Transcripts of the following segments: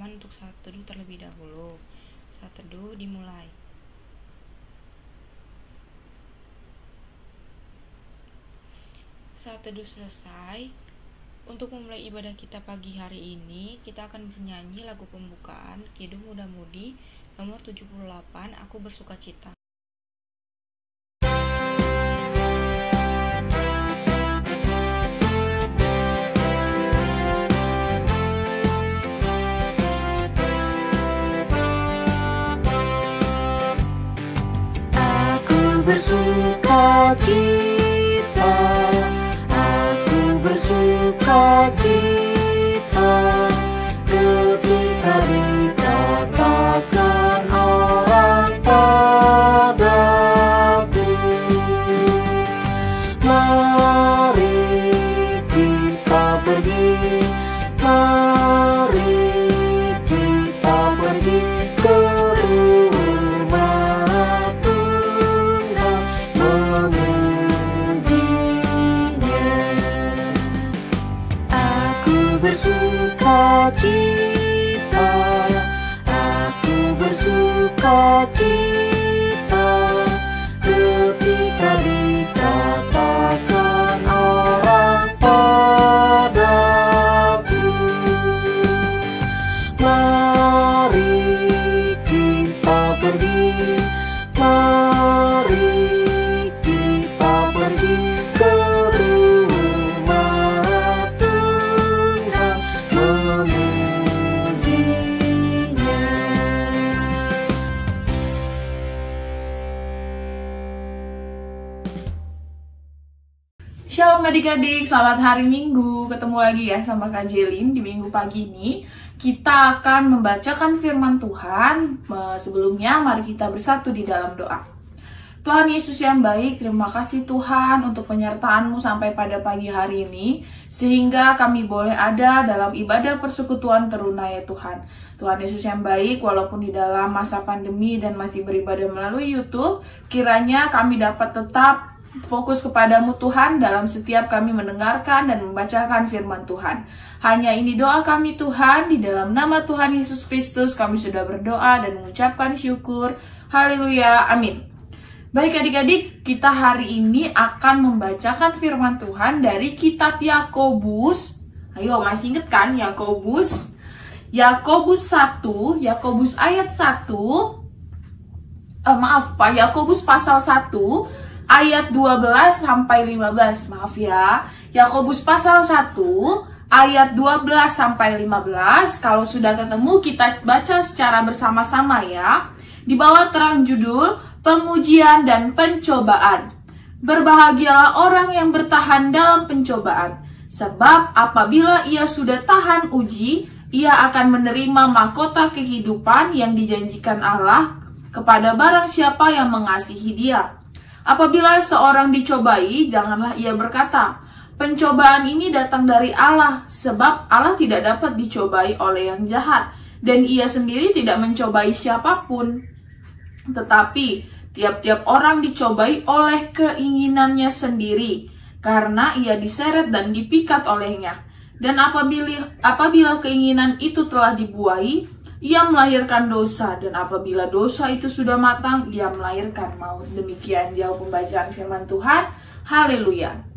pengalaman untuk saat teduh terlebih dahulu. Saat teduh dimulai. Saat teduh selesai, untuk memulai ibadah kita pagi hari ini, kita akan bernyanyi lagu pembukaan Kidung Muda Mudi nomor 78, Aku Bersukacita. Bersukacita, aku bersukacita ketika dikatakan orang padaku, mari kita pergi, mari kita pergi ke bersukacita, aku bersukacita ketika dikatakan orang padaku, mari kita pergi, mari kita pergi ke Shalom adik-adik, selamat hari Minggu. Ketemu lagi ya sama Kak Jelin di Minggu pagi ini. Kita akan membacakan firman Tuhan. Sebelumnya mari kita bersatu di dalam doa. Tuhan Yesus yang baik, terima kasih Tuhan untuk penyertaan-Mu sampai pada pagi hari ini, sehingga kami boleh ada dalam ibadah persekutuan terunai ya Tuhan. Tuhan Yesus yang baik, walaupun di dalam masa pandemi dan masih beribadah melalui YouTube, kiranya kami dapat tetap fokus kepadamu Tuhan dalam setiap kami mendengarkan dan membacakan firman Tuhan. Hanya ini doa kami Tuhan, di dalam nama Tuhan Yesus Kristus kami sudah berdoa dan mengucapkan syukur. Haleluya, amin. Baik adik-adik, kita hari ini akan membacakan firman Tuhan dari kitab Yakobus. Ayo, masih inget kan Yakobus? Yakobus 1, Yakobus ayat 1. Yakobus pasal 1 ayat 12 sampai 15. Maaf ya. Yakobus pasal 1 ayat 12 sampai 15. Kalau sudah ketemu kita baca secara bersama-sama ya. Di bawah terang judul Pengujian dan Pencobaan. Berbahagialah orang yang bertahan dalam pencobaan, sebab apabila ia sudah tahan uji, ia akan menerima mahkota kehidupan yang dijanjikan Allah kepada barang siapa yang mengasihi Dia. Apabila seorang dicobai, janganlah ia berkata, pencobaan ini datang dari Allah, sebab Allah tidak dapat dicobai oleh yang jahat, dan ia sendiri tidak mencobai siapapun. Tetapi tiap-tiap orang dicobai oleh keinginannya sendiri, karena ia diseret dan dipikat olehnya. Dan apabila keinginan itu telah dibuai, ia melahirkan dosa, dan apabila dosa itu sudah matang, ia melahirkan maut. Demikian jauh pembacaan firman Tuhan. Haleluya.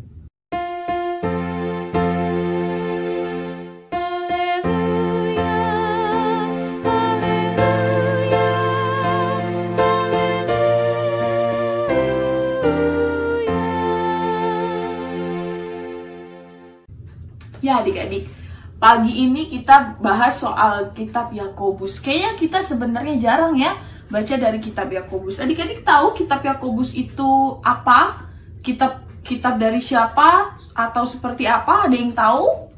Ya adik-adik, pagi ini kita bahas soal kitab Yakobus. Kayaknya kita sebenarnya jarang ya baca dari kitab Yakobus. Adik-adik tahu kitab Yakobus itu apa? Kitab dari siapa? Atau seperti apa? Ada yang tahu?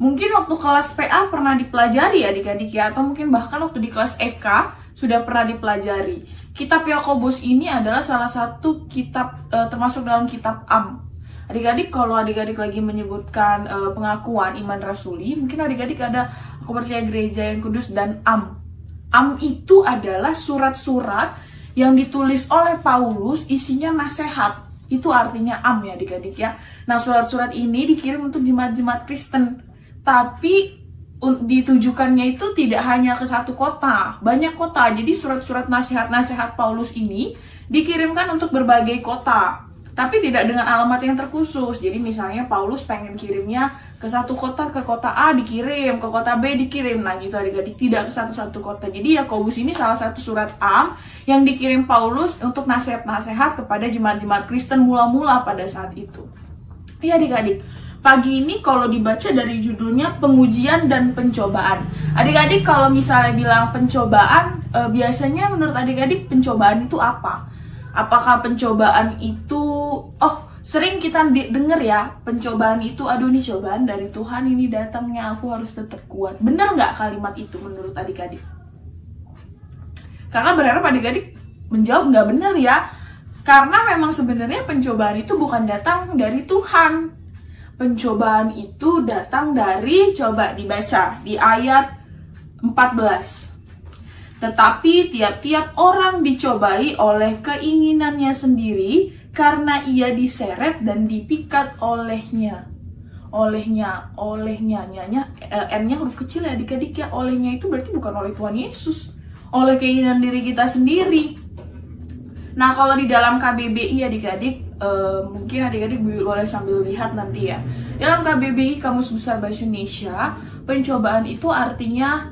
Mungkin waktu kelas PA pernah dipelajari adik-adik ya. Atau mungkin bahkan waktu di kelas EK sudah pernah dipelajari. Kitab Yakobus ini adalah salah satu kitab termasuk dalam kitab Am. Adik-adik, kalau adik-adik lagi menyebutkan pengakuan iman rasuli, mungkin adik-adik ada aku percaya gereja yang kudus dan Am. Am itu adalah surat-surat yang ditulis oleh Paulus, isinya nasihat. Itu artinya Am ya adik-adik ya. Nah, surat-surat ini dikirim untuk jemaat-jemaat Kristen. Tapi ditujukannya itu tidak hanya ke satu kota, banyak kota. Jadi surat-surat nasihat-nasihat Paulus ini dikirimkan untuk berbagai kota, tapi tidak dengan alamat yang terkhusus. Jadi misalnya Paulus pengen kirimnya ke satu kota, ke kota A dikirim, ke kota B dikirim, nah gitu adik-adik, tidak ke satu-satu kota. Jadi Yakobus ini salah satu surat am yang dikirim Paulus untuk nasihat-nasihat kepada jemaat-jemaat Kristen mula-mula pada saat itu. Iya adik-adik, pagi ini kalau dibaca dari judulnya pengujian dan pencobaan. Adik-adik kalau misalnya bilang pencobaan, biasanya menurut adik-adik pencobaan itu apa? Apakah pencobaan itu, sering kita denger ya, pencobaan itu, aduh ini cobaan dari Tuhan ini datangnya, aku harus tetap kuat. Bener nggak kalimat itu menurut adik-adik? Kakak berharap adik-adik menjawab nggak bener ya. Karena memang sebenarnya pencobaan itu bukan datang dari Tuhan. Pencobaan itu datang dari, coba dibaca di ayat 14. Tetapi tiap-tiap orang dicobai oleh keinginannya sendiri karena ia diseret dan dipikat olehnya. Olehnya, N-nya huruf kecil ya adik-adik ya. Olehnya itu berarti bukan oleh Tuhan Yesus, oleh keinginan diri kita sendiri. Nah kalau di dalam KBBI adik-adik, mungkin adik-adik boleh sambil lihat nanti ya. Dalam KBBI Kamus Besar Bahasa Indonesia, pencobaan itu artinya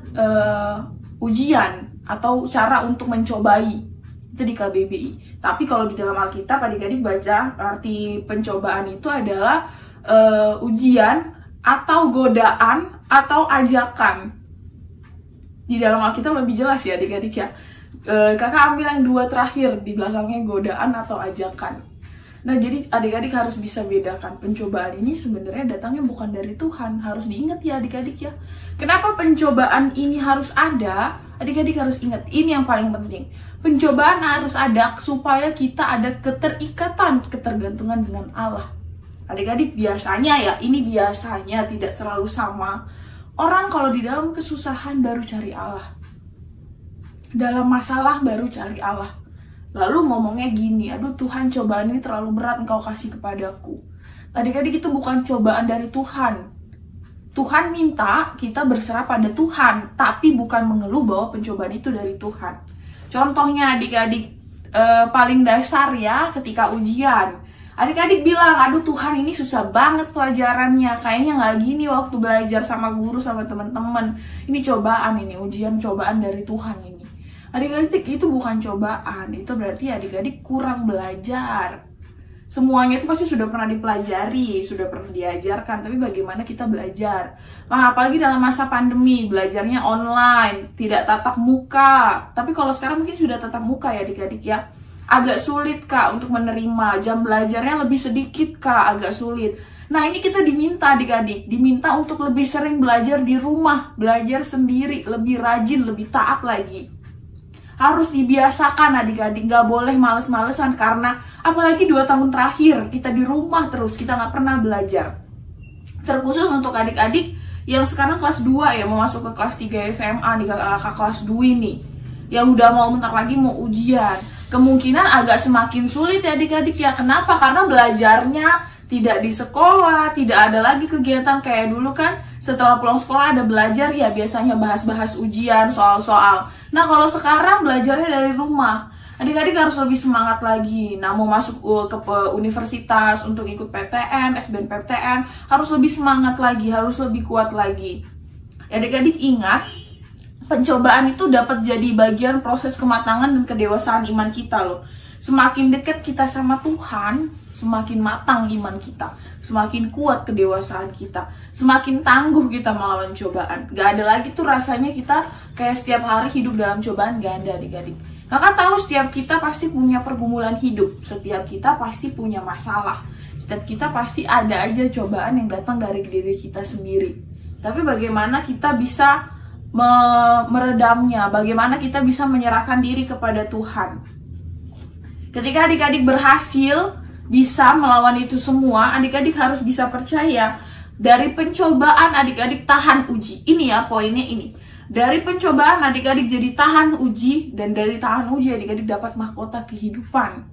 ujian atau cara untuk mencobai. Itu di KBBI. Tapi kalau di dalam Alkitab adik-adik baca arti pencobaan itu adalah ujian atau godaan atau ajakan. Di dalam Alkitab lebih jelas ya adik-adik ya. Kakak ambil yang dua terakhir, di belakangnya godaan atau ajakan. Nah jadi adik-adik harus bisa bedakan, pencobaan ini sebenarnya datangnya bukan dari Tuhan. Harus diingat ya adik-adik ya. Kenapa pencobaan ini harus ada? Adik-adik harus ingat, ini yang paling penting. Pencobaan harus ada supaya kita ada keterikatan, ketergantungan dengan Allah. Adik-adik biasanya ya, ini biasanya tidak selalu sama. Orang kalau di dalam kesusahan baru cari Allah, dalam masalah baru cari Allah. Lalu ngomongnya gini, aduh Tuhan cobaan ini terlalu berat engkau kasih kepadaku. Adik-adik itu bukan cobaan dari Tuhan. Tuhan minta kita berserah pada Tuhan, tapi bukan mengeluh bahwa pencobaan itu dari Tuhan. Contohnya adik-adik paling dasar ya, ketika ujian. Adik-adik bilang, aduh Tuhan ini susah banget pelajarannya, kayaknya nggak gini waktu belajar sama guru, sama teman-teman. Ini cobaan, ini ujian cobaan dari Tuhan ini. Adik-adik itu bukan cobaan, itu berarti adik-adik kurang belajar. Semuanya itu pasti sudah pernah dipelajari, sudah pernah diajarkan, tapi bagaimana kita belajar? Nah, apalagi dalam masa pandemi, belajarnya online, tidak tatap muka. Tapi kalau sekarang mungkin sudah tatap muka ya adik-adik ya. Agak sulit kak untuk menerima, jam belajarnya lebih sedikit kak, agak sulit. Nah ini kita diminta adik-adik, diminta untuk lebih sering belajar di rumah, belajar sendiri, lebih rajin, lebih taat lagi. Harus dibiasakan adik-adik, gak boleh males-malesan, karena apalagi 2 tahun terakhir kita di rumah terus, kita gak pernah belajar. Terkhusus untuk adik-adik yang sekarang kelas 2 ya, mau masuk ke kelas 3 SMA nih, kakak kelas 2 nih, yang udah mau bentar lagi mau ujian. Kemungkinan agak semakin sulit ya adik-adik ya. Kenapa? Karena belajarnya tidak di sekolah, tidak ada lagi kegiatan kayak dulu kan. Setelah pulang sekolah ada belajar ya, biasanya bahas-bahas ujian, soal-soal. Nah kalau sekarang belajarnya dari rumah, adik-adik harus lebih semangat lagi. Nah mau masuk ke universitas untuk ikut PTN, SBMPTN, harus lebih semangat lagi, harus lebih kuat lagi. Adik-adik ingat, pencobaan itu dapat jadi bagian proses kematangan dan kedewasaan iman kita loh. Semakin dekat kita sama Tuhan, semakin matang iman kita, semakin kuat kedewasaan kita, semakin tangguh kita melawan cobaan. Gak ada lagi tuh rasanya kita kayak setiap hari hidup dalam cobaan, gak ada adik-adik. Kakak tahu setiap kita pasti punya pergumulan hidup, setiap kita pasti punya masalah, setiap kita pasti ada aja cobaan yang datang dari diri kita sendiri. Tapi bagaimana kita bisa meredamnya, bagaimana kita bisa menyerahkan diri kepada Tuhan. Ketika adik-adik berhasil bisa melawan itu semua, adik-adik harus bisa percaya, dari pencobaan adik-adik tahan uji. Ini ya poinnya ini. Dari pencobaan adik-adik jadi tahan uji, dan dari tahan uji adik-adik dapat mahkota kehidupan.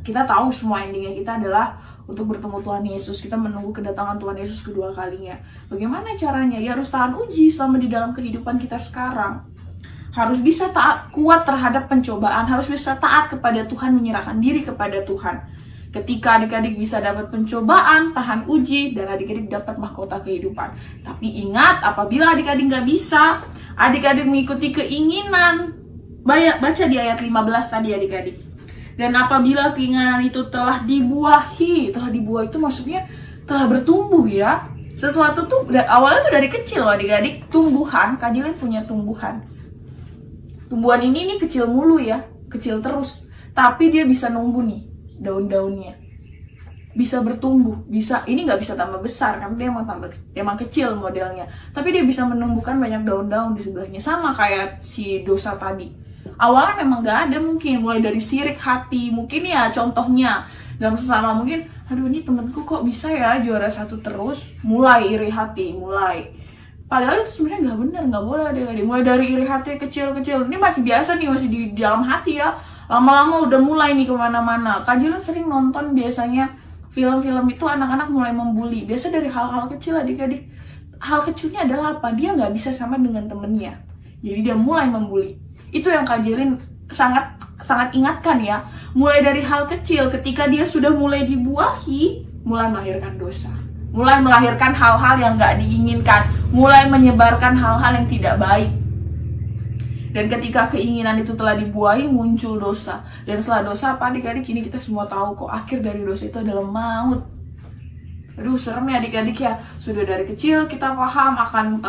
kita tahu semua endingnya kita adalah untuk bertemu Tuhan Yesus. Kita menunggu kedatangan Tuhan Yesus kedua kalinya. Bagaimana caranya? Ya harus tahan uji selama di dalam kehidupan kita sekarang. Harus bisa taat, kuat terhadap pencobaan. Harus bisa taat kepada Tuhan, menyerahkan diri kepada Tuhan. Ketika adik-adik bisa dapat pencobaan, tahan uji, dan adik-adik dapat mahkota kehidupan. Tapi ingat, apabila adik-adik nggak bisa, adik-adik mengikuti keinginan, baca di ayat 15 tadi adik-adik. Dan apabila keinginan itu telah dibuahi itu maksudnya telah bertumbuh ya. Sesuatu tuh awalnya tuh dari kecil loh adik-adik, tumbuhan, Kak punya tumbuhan. Tumbuhan ini kecil mulu ya, kecil terus. Tapi dia bisa numbuh nih, daun-daunnya. Bisa bertumbuh, ini nggak bisa tambah besar, karena dia emang kecil modelnya. Tapi dia bisa menumbuhkan banyak daun-daun di sebelahnya. Sama kayak si dosa tadi. Awalnya memang gak ada mungkin, mulai dari sirik hati, mungkin ya contohnya dalam sesama mungkin, aduh ini temenku kok bisa ya juara 1 terus, mulai iri hati, padahal itu sebenarnya gak benar, gak boleh adik-adik. Mulai dari iri hati kecil-kecil, ini masih biasa nih, masih di dalam hati ya, lama-lama udah mulai nih kemana-mana. Kak Jilan sering nonton biasanya film-film itu anak-anak mulai membuli, biasa dari hal-hal kecil adik-adik. Hal kecilnya adalah apa? Dia gak bisa sama dengan temennya, jadi dia mulai membuli. Itu yang Kak Jelin sangat ingatkan ya. Mulai dari hal kecil, ketika dia sudah mulai dibuahi, mulai melahirkan dosa, mulai melahirkan hal-hal yang gak diinginkan, mulai menyebarkan hal-hal yang tidak baik. Dan ketika keinginan itu telah dibuahi, muncul dosa. Dan setelah dosa apa adik-adik? Ini kita semua tahu kok, akhir dari dosa itu adalah maut. Aduh serem ya adik-adik ya. Sudah dari kecil kita paham akan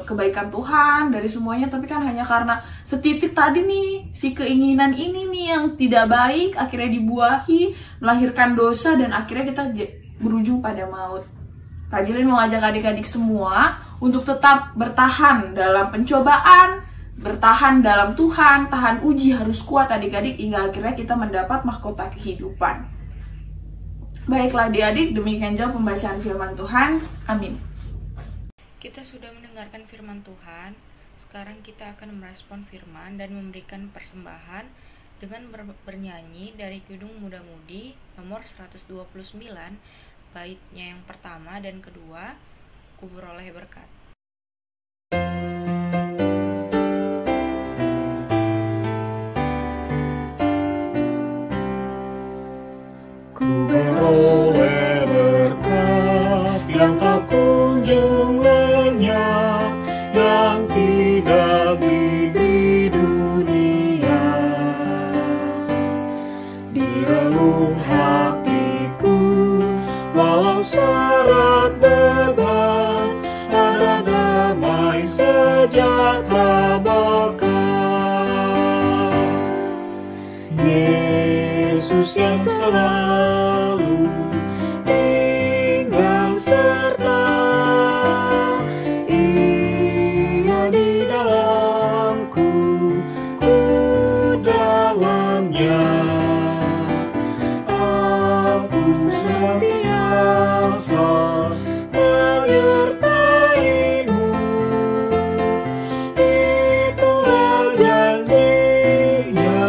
kebaikan Tuhan dari semuanya, tapi kan hanya karena setitik tadi nih, si keinginan ini nih yang tidak baik, akhirnya dibuahi, melahirkan dosa, dan akhirnya kita berujung pada maut. Kak Jilin mau ngajak adik-adik semua untuk tetap bertahan dalam pencobaan, bertahan dalam Tuhan, tahan uji, harus kuat adik-adik hingga akhirnya kita mendapat mahkota kehidupan. Baiklah adik-adik, demikian jawab pembacaan firman Tuhan. Amin. Kita sudah mendengarkan firman Tuhan. Sekarang kita akan merespon firman dan memberikan persembahan dengan bernyanyi dari Kidung Muda-Mudi nomor 129, baitnya yang pertama dan kedua, Ku Beroleh Berkat. Beroleh berkat yang tak kunjung lenyap, yang tidak di dunia. Di relung hatiku, walau syarat beban, ada damai sejahtera bakal. Yesus yang selalu tinggal serta, Ia di dalamku, ku dalamnya. Aku senantiasa menyertai-Mu, itulah janji-Nya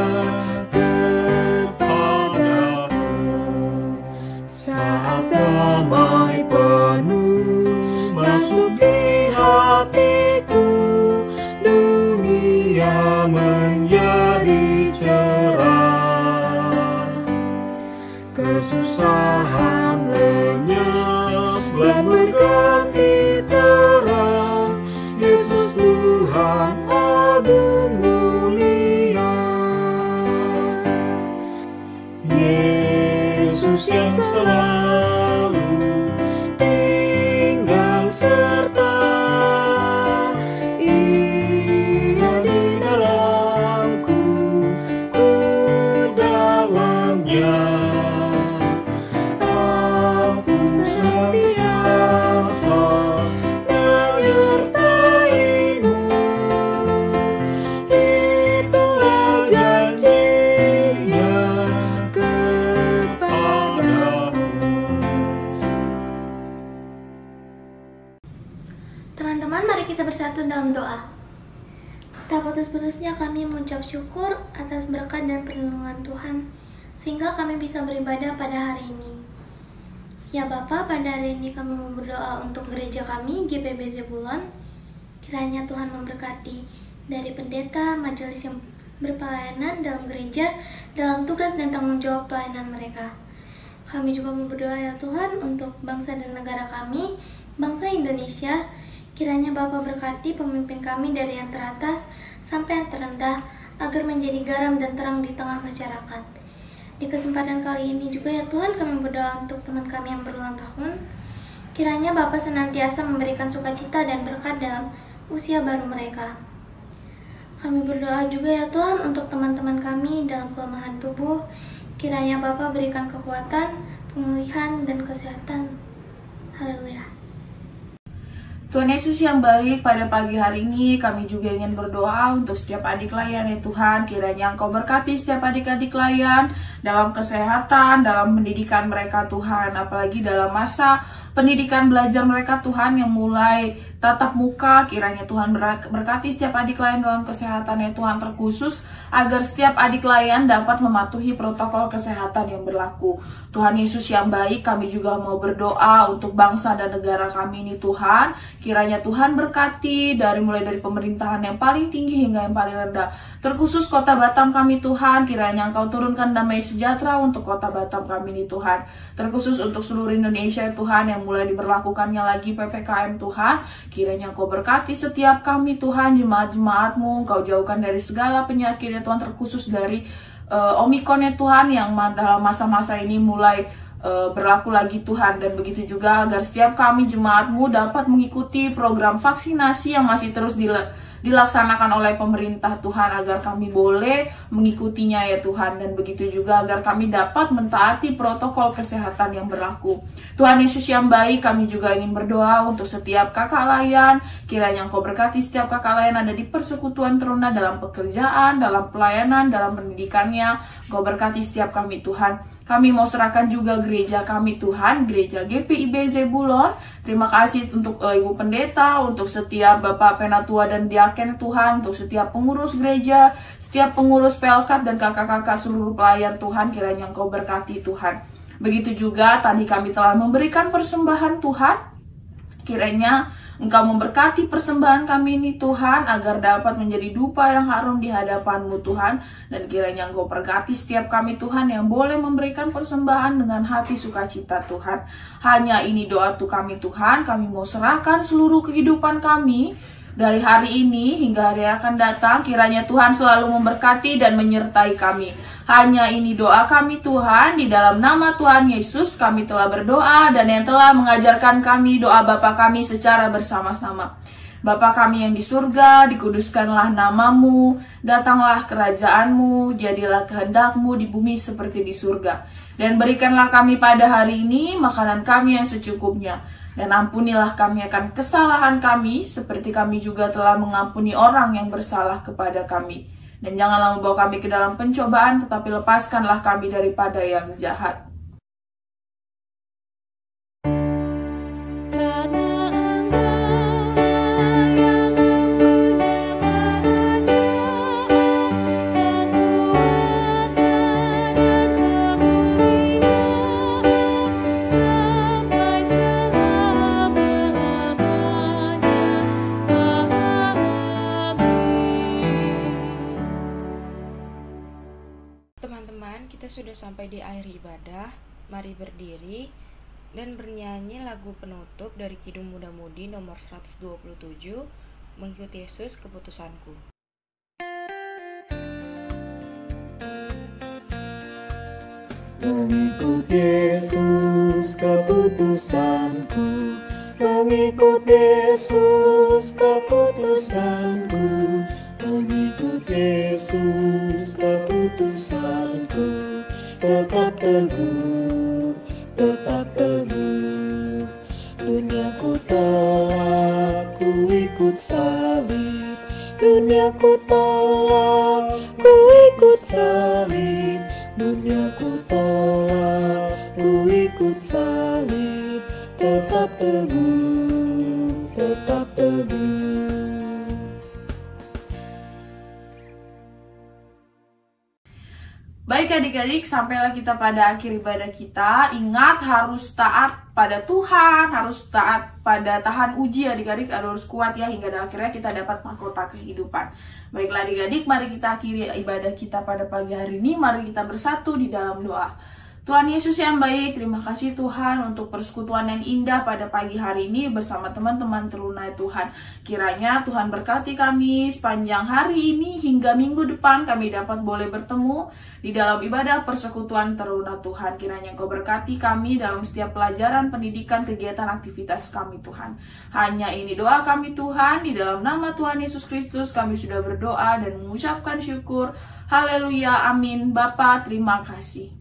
saat damai penuh masuk di hatiku, dunia menjadi cerah. Kesusahan lenyap dan berganti terang, Yesus Tuhan agung mulia. Yesus yang selalu tinggal serta, Ia di dalamku, ku dalamnya. Aku senantiasa menyertai-Mu, itulah janji-Nya kepadamu. Teman-teman, mari kita bersatu dalam doa. Tak putus-putusnya kami mengucap syukur atas berkat dan perlindungan Tuhan sehingga kami bisa beribadah pada hari ini. Ya Bapa, pada hari ini kami mau berdoa untuk gereja kami, GPB Zebulon. Kiranya Tuhan memberkati dari pendeta, majelis yang berpelayanan dalam gereja, dalam tugas dan tanggung jawab pelayanan mereka. Kami juga mau berdoa ya Tuhan untuk bangsa dan negara kami, bangsa Indonesia. Kiranya Bapa berkati pemimpin kami dari yang teratas sampai yang terendah, agar menjadi garam dan terang di tengah masyarakat. Di kesempatan kali ini juga ya Tuhan, kami berdoa untuk teman kami yang berulang tahun. Kiranya Bapa senantiasa memberikan sukacita dan berkat dalam usia baru mereka. Kami berdoa juga ya Tuhan untuk teman-teman kami dalam kelemahan tubuh. Kiranya Bapa berikan kekuatan, pemulihan, dan kesehatan. Haleluya. Tuhan Yesus yang baik, pada pagi hari ini kami juga ingin berdoa untuk setiap adik layan ya Tuhan. Kiranya Engkau berkati setiap adik-adik layan dalam kesehatan, dalam pendidikan mereka Tuhan. Apalagi dalam masa pendidikan belajar mereka Tuhan yang mulai tatap muka. Kiranya Tuhan berkati setiap adik layan dalam kesehatan ya Tuhan, terkhusus agar setiap adik layan dapat mematuhi protokol kesehatan yang berlaku. Tuhan Yesus yang baik, kami juga mau berdoa untuk bangsa dan negara kami ini Tuhan. Kiranya Tuhan berkati mulai dari pemerintahan yang paling tinggi hingga yang paling rendah. Terkhusus kota Batam kami Tuhan, kiranya Engkau turunkan damai sejahtera untuk kota Batam kami ini Tuhan. Terkhusus untuk seluruh Indonesia Tuhan yang mulai diberlakukannya lagi PPKM Tuhan. Kiranya Engkau berkati setiap kami Tuhan, jemaat-jemaat-Mu. Engkau jauhkan dari segala penyakit ya Tuhan, terkhusus dari Omikron ya Tuhan yang dalam masa-masa ini mulai berlaku lagi Tuhan. Dan begitu juga agar setiap kami jemaat-Mu dapat mengikuti program vaksinasi yang masih terus dilaksanakan oleh pemerintah Tuhan, agar kami boleh mengikutinya ya Tuhan. Dan begitu juga agar kami dapat mentaati protokol kesehatan yang berlaku. Tuhan Yesus yang baik, kami juga ingin berdoa untuk setiap kakak layan. Kiranya Engkau berkati setiap kakak layan ada di persekutuan teruna, dalam pekerjaan, dalam pelayanan, dalam pendidikannya. Engkau berkati setiap kami Tuhan. Kami mau serahkan juga gereja kami Tuhan, gereja GPIB Zebulon. Terima kasih untuk Ibu Pendeta, untuk setiap Bapak Penatua dan Diaken Tuhan, untuk setiap pengurus gereja, setiap pengurus PLK dan kakak-kakak seluruh pelayan Tuhan. Kiranya Engkau berkati Tuhan. Begitu juga tadi kami telah memberikan persembahan Tuhan. Kiranya Engkau memberkati persembahan kami ini Tuhan, agar dapat menjadi dupa yang harum di hadapan-Mu Tuhan. Dan kiranya Engkau berkati setiap kami Tuhan yang boleh memberikan persembahan dengan hati sukacita Tuhan. Hanya ini doa tuh kami Tuhan, kami mau serahkan seluruh kehidupan kami dari hari ini hingga hari yang akan datang. Kiranya Tuhan selalu memberkati dan menyertai kami. Hanya ini doa kami Tuhan, di dalam nama Tuhan Yesus kami telah berdoa, dan yang telah mengajarkan kami doa Bapa kami secara bersama-sama. Bapa kami yang di surga, dikuduskanlah nama-Mu, datanglah kerajaan-Mu, jadilah kehendak-Mu di bumi seperti di surga. Dan berikanlah kami pada hari ini makanan kami yang secukupnya. Dan ampunilah kami akan kesalahan kami, seperti kami juga telah mengampuni orang yang bersalah kepada kami. Dan janganlah membawa kami ke dalam pencobaan, tetapi lepaskanlah kami daripada yang jahat. Teman-teman, kita sudah sampai di akhir ibadah. Mari berdiri dan bernyanyi lagu penutup dari Kidung Muda Mudi nomor 127, Mengikuti Yesus Keputusanku. Mengikut Yesus keputusanku, mengikut Yesus keputusanku, mengikut Yesus keputusanku, tetap teguh, tetap teguh. Duniaku tolak, ku ikut salib. Duniaku tolak, ku ikut salib. Duniaku tolak, ku ikut salib. Tetap teguh, tetap teguh. Baik adik-adik, sampailah kita pada akhir ibadah kita. Ingat, harus taat pada Tuhan, harus taat pada tahan uji adik-adik, harus kuat ya hingga akhirnya kita dapat mahkota kehidupan. Baiklah adik-adik, mari kita akhiri ibadah kita pada pagi hari ini. Mari kita bersatu di dalam doa. Tuhan Yesus yang baik, terima kasih Tuhan untuk persekutuan yang indah pada pagi hari ini bersama teman-teman terunai Tuhan. Kiranya Tuhan berkati kami sepanjang hari ini hingga minggu depan kami dapat boleh bertemu di dalam ibadah persekutuan terunai Tuhan. Kiranya Engkau berkati kami dalam setiap pelajaran, pendidikan, kegiatan, aktivitas kami Tuhan. Hanya ini doa kami Tuhan, di dalam nama Tuhan Yesus Kristus kami sudah berdoa dan mengucapkan syukur. Haleluya, amin. Bapa, terima kasih.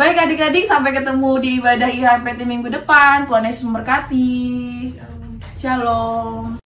Baik adik-adik, sampai ketemu di ibadah IHMPT minggu depan. Tuhan Yesus memberkati. Shalom.